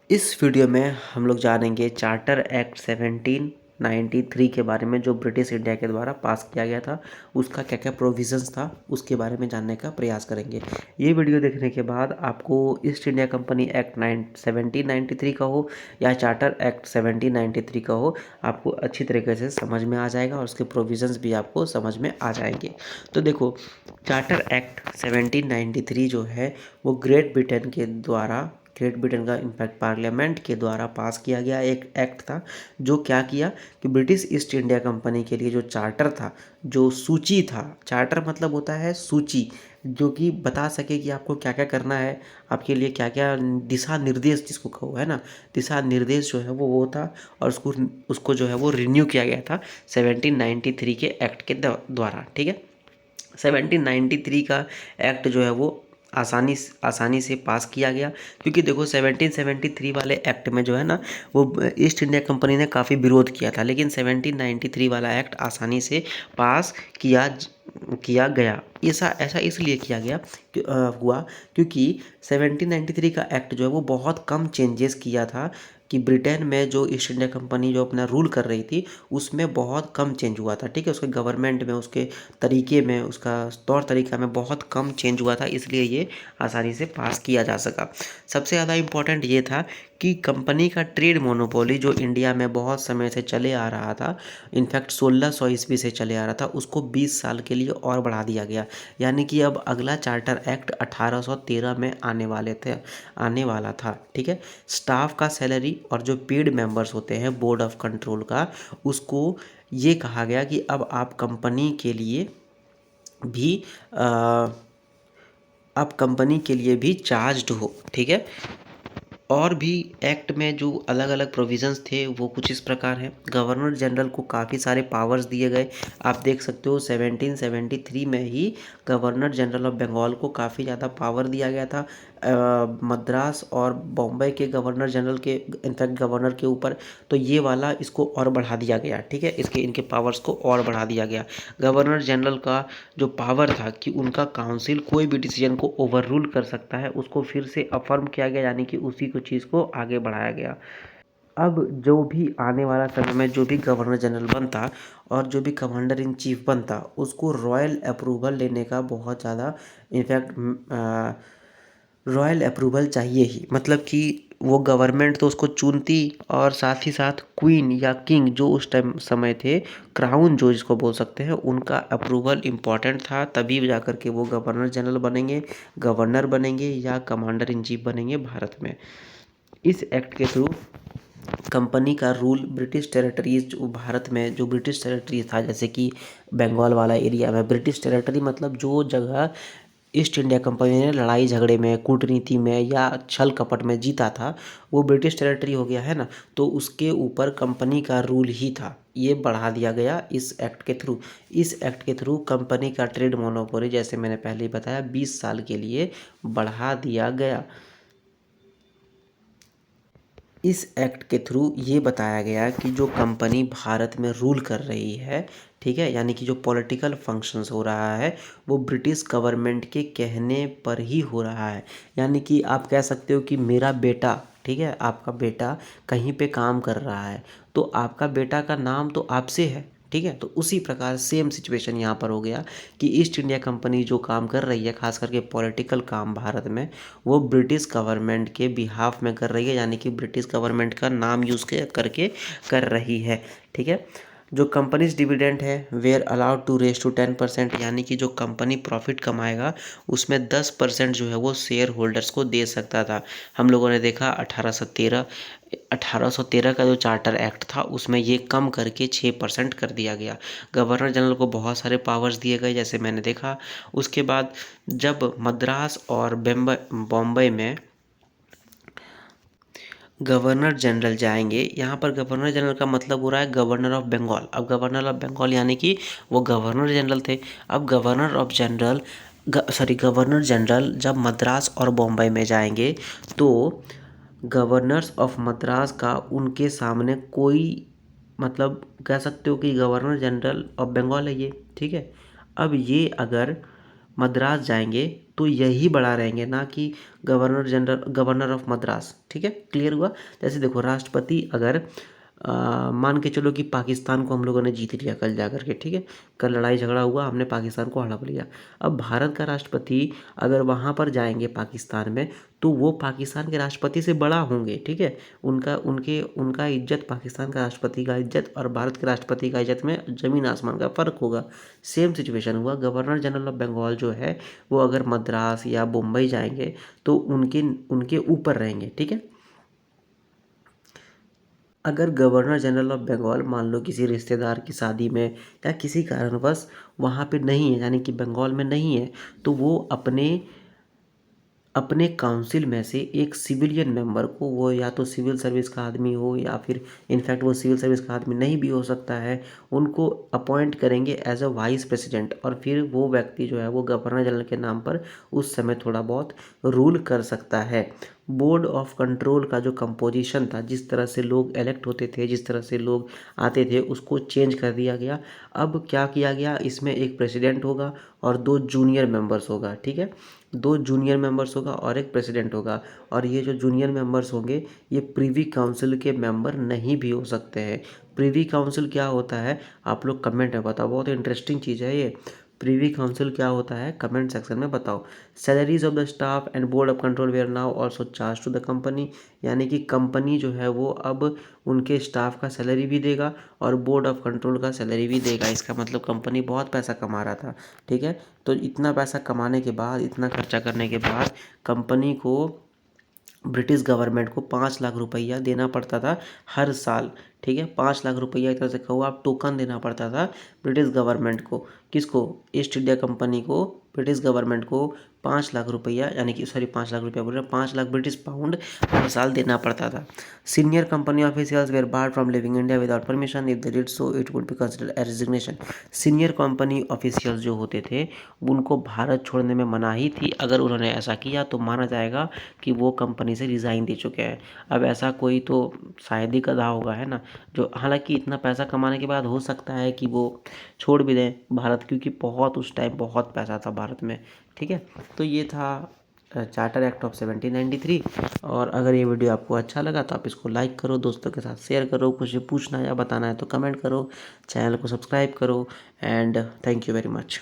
इस वीडियो में हम लोग जानेंगे चार्टर एक्ट 1793 के बारे में, जो ब्रिटिश इंडिया के द्वारा पास किया गया था। उसका क्या क्या प्रोविजंस था उसके बारे में जानने का प्रयास करेंगे। ये वीडियो देखने के बाद आपको ईस्ट इंडिया कंपनी एक्ट 1793 का हो या चार्टर एक्ट 1793 का हो, आपको अच्छी तरीके से समझ में आ जाएगा और उसके प्रोविजंस भी आपको समझ में आ जाएंगे। तो देखो, चार्टर एक्ट 1793 जो है वो ग्रेट ब्रिटेन का इनफैक्ट पार्लियामेंट के द्वारा पास किया गया एक एक्ट था, जो क्या किया कि ब्रिटिश ईस्ट इंडिया कंपनी के लिए जो चार्टर था, जो सूची था, चार्टर मतलब होता है सूची, जो कि बता सके कि आपको क्या क्या करना है, आपके लिए क्या क्या दिशा निर्देश जिसको कहो, है ना, दिशा निर्देश जो है वो था। और उसको उसको जो है वो रिन्यू किया गया था 1793 के एक्ट के द्वारा। ठीक है, 1793 का एक्ट जो है वो आसानी से पास किया गया, क्योंकि देखो 1773 वाले एक्ट में जो है ना, वो ईस्ट इंडिया कंपनी ने काफ़ी विरोध किया था, लेकिन 1793 वाला एक्ट आसानी से पास किया गया। ऐसा ऐसा इसलिए किया गया हुआ क्योंकि 1793 का एक्ट जो है वो बहुत कम चेंजेस किया था, कि ब्रिटेन में जो ईस्ट इंडिया कंपनी जो अपना रूल कर रही थी उसमें बहुत कम चेंज हुआ था। ठीक है, उसके गवर्नमेंट में, उसके तरीके में, उसका तौर तरीका में बहुत कम चेंज हुआ था, इसलिए ये आसानी से पास किया जा सका। सबसे ज़्यादा इम्पोर्टेंट ये था कि कंपनी का ट्रेड मोनोपोली जो इंडिया में बहुत समय से चले आ रहा था, इनफैक्ट 1600 ईस्वी से चले आ रहा था, उसको 20 साल के लिए और बढ़ा दिया गया। यानी कि अब अगला चार्टर एक्ट 1813 में आने वाला था। ठीक है, स्टाफ का सैलरी और जो पेड मेंबर्स होते हैं बोर्ड ऑफ कंट्रोल का, उसको ये कहा गया कि अब आप कंपनी के लिए भी आप कंपनी के लिए भी चार्ज्ड हो। ठीक है, और भी एक्ट में जो अलग अलग प्रोविजंस थे वो कुछ इस प्रकार हैं। गवर्नर जनरल को काफ़ी सारे पावर्स दिए गए। आप देख सकते हो 1773 में ही गवर्नर जनरल ऑफ बंगाल को काफ़ी ज़्यादा पावर दिया गया था, मद्रास और बॉम्बे के गवर्नर जनरल के, इनफैक्ट गवर्नर के ऊपर। तो ये वाला इसको और बढ़ा दिया गया। ठीक है, इनके पावर्स को और बढ़ा दिया गया। गवर्नर जनरल का जो पावर था कि उनका काउंसिल कोई भी डिसीजन को ओवर रूल कर सकता है, उसको फिर से अफर्म किया गया, यानी कि उसी को चीज़ को आगे बढ़ाया गया। अब जो भी आने वाला समय में जो भी गवर्नर जनरल बनता और जो भी कमांडर इन चीफ बनता, उसको रॉयल अप्रूवल लेने का बहुत ज़्यादा, इनफैक्ट रॉयल अप्रूवल चाहिए ही। मतलब कि वो गवर्नमेंट तो उसको चुनती, और साथ ही साथ क्वीन या किंग जो उस टाइम समय थे, क्राउन जो जिसको बोल सकते हैं, उनका अप्रूवल इम्पॉर्टेंट था, तभी जा कर के वो गवर्नर जनरल बनेंगे, गवर्नर बनेंगे या कमांडर इन चीफ बनेंगे भारत में। इस एक्ट के थ्रू कंपनी का रूल ब्रिटिश टेरिटरीज, जो भारत में जो ब्रिटिश टेरिटरीज था, जैसे कि बंगाल वाला एरिया में, ब्रिटिश टेरिटरी मतलब जो जगह ईस्ट इंडिया कंपनी ने लड़ाई झगड़े में, कूटनीति में या छल कपट में जीता था, वो ब्रिटिश टेरिटरी हो गया, है ना। तो उसके ऊपर कंपनी का रूल ही था, ये बढ़ा दिया गया इस एक्ट के थ्रू। इस एक्ट के थ्रू कंपनी का ट्रेड मोनोपोली, जैसे मैंने पहले ही बताया, 20 साल के लिए बढ़ा दिया गया। इस एक्ट के थ्रू ये बताया गया कि जो कंपनी भारत में रूल कर रही है, ठीक है, यानी कि जो पॉलिटिकल फंक्शंस हो रहा है, वो ब्रिटिश गवर्नमेंट के कहने पर ही हो रहा है। यानी कि आप कह सकते हो कि मेरा बेटा, ठीक है, आपका बेटा कहीं पे काम कर रहा है, तो आपका बेटा का नाम तो आपसे है। ठीक है, तो उसी प्रकार सेम सिचुएशन यहाँ पर हो गया कि ईस्ट इंडिया कंपनी जो काम कर रही है, खास करके पॉलिटिकल काम भारत में, वो ब्रिटिश गवर्नमेंट के बिहाफ में कर रही है, यानी कि ब्रिटिश गवर्नमेंट का नाम यूज़ करके कर रही है। ठीक है, जो कंपनीज डिविडेंड है were allowed to raise to 10%, यानी कि जो कंपनी प्रॉफिट कमाएगा उसमें 10% जो है वो शेयर होल्डर्स को दे सकता था। हम लोगों ने देखा 1813 का जो चार्टर एक्ट था उसमें ये कम करके 6% कर दिया गया। गवर्नर जनरल को बहुत सारे पावर्स दिए गए, जैसे मैंने देखा। उसके बाद जब मद्रास और बॉम्बे में गवर्नर जनरल जाएंगे, यहाँ पर गवर्नर जनरल का मतलब हो रहा है गवर्नर ऑफ बंगाल। अब गवर्नर ऑफ बंगाल यानी कि वो गवर्नर जनरल थे। अब गवर्नर जनरल जब मद्रास और बॉम्बे में जाएंगे, तो गवर्नर्स ऑफ मद्रास का उनके सामने कोई, मतलब कह सकते हो कि गवर्नर जनरल ऑफ बंगाल है ये। ठीक है, अब ये अगर मद्रास जाएंगे तो यही बड़ा रहेंगे, ना कि गवर्नर ऑफ मद्रास। ठीक है, क्लियर हुआ। जैसे देखो, राष्ट्रपति अगर मान के चलो कि पाकिस्तान को हम लोगों ने जीत लिया कल जा कर के, ठीक है, कल लड़ाई झगड़ा हुआ, हमने पाकिस्तान को हड़प लिया। अब भारत का राष्ट्रपति अगर वहाँ पर जाएंगे पाकिस्तान में, तो वो पाकिस्तान के राष्ट्रपति से बड़ा होंगे। ठीक है, उनका इज्जत, पाकिस्तान का राष्ट्रपति का इज्जत और भारत के राष्ट्रपति का इज्जत में ज़मीन आसमान का फ़र्क होगा। सेम सिचुएशन हुआ, गवर्नर जनरल ऑफ बंगाल जो है वो अगर मद्रास या मुंबई जाएंगे तो उनके उनके ऊपर रहेंगे। ठीक है, अगर गवर्नर जनरल ऑफ बंगाल मान लो किसी रिश्तेदार की शादी में या किसी कारणवश वहाँ पे नहीं है, यानी कि बंगाल में नहीं है, तो वो अपने अपने काउंसिल में से एक सिविलियन मेंबर को, वो या तो सिविल सर्विस का आदमी हो या फिर इनफैक्ट वो सिविल सर्विस का आदमी नहीं भी हो सकता है, उनको अपॉइंट करेंगे एज अ वाइस प्रेसिडेंट। और फिर वो व्यक्ति जो है वो गवर्नर जनरल के नाम पर उस समय थोड़ा बहुत रूल कर सकता है। बोर्ड ऑफ कंट्रोल का जो कंपोजिशन था, जिस तरह से लोग इलेक्ट होते थे, जिस तरह से लोग आते थे, उसको चेंज कर दिया गया। अब क्या किया गया, इसमें एक प्रेसिडेंट होगा और 2 जूनियर मेंबर्स होगा। ठीक है, 2 जूनियर मेंबर्स होगा और एक प्रेसिडेंट होगा। और ये जो जूनियर मेंबर्स होंगे ये प्रीवी काउंसिल के मेंबर नहीं भी हो सकते हैं। प्रीवी काउंसिल क्या होता है, आप लोग कमेंट में बताओ, बहुत इंटरेस्टिंग चीज़ है ये। प्रीवी काउंसिल क्या होता है, कमेंट सेक्शन में बताओ। Salaries of the staff and board of control were now also charge to the company, यानी कि कंपनी जो है वो अब उनके स्टाफ का सैलरी भी देगा और बोर्ड ऑफ कंट्रोल का सैलरी भी देगा। इसका मतलब कंपनी बहुत पैसा कमा रहा था। ठीक है, तो इतना पैसा कमाने के बाद, इतना खर्चा करने के बाद कंपनी को, ब्रिटिश गवर्नमेंट को 5 लाख रुपया देना पड़ता था हर साल। ठीक है, 5 लाख रुपया, एक तरह से कहो आप, टोकन देना पड़ता था ब्रिटिश गवर्नमेंट को। किसको, ईस्ट इंडिया कंपनी को, ब्रिटिश गवर्नमेंट को 5 लाख रुपया, यानी कि सॉरी 5 लाख रुपया बोल रहे हैं, 5 लाख ब्रिटिश पाउंड हर साल देना पड़ता था। Senior company officials were barred from leaving India without permission, if they did so it would be considered a resignation. Senior company officials जो होते थे उनको भारत छोड़ने में मनाही थी, अगर उन्होंने ऐसा किया तो माना जाएगा कि वो कंपनी से रिज़ाइन दे चुके हैं। अब ऐसा कोई तो शायद ही गधा होगा, है ना, जो हालांकि इतना पैसा कमाने के बाद हो सकता है कि वो छोड़ भी दें भारत, क्योंकि बहुत उस टाइम बहुत पैसा था भारत में। ठीक है, तो ये था चार्टर एक्ट ऑफ 1793। और अगर ये वीडियो आपको अच्छा लगा तो आप इसको लाइक करो, दोस्तों के साथ शेयर करो, कुछ पूछना या बताना है तो कमेंट करो, चैनल को सब्सक्राइब करो, and thank you very much.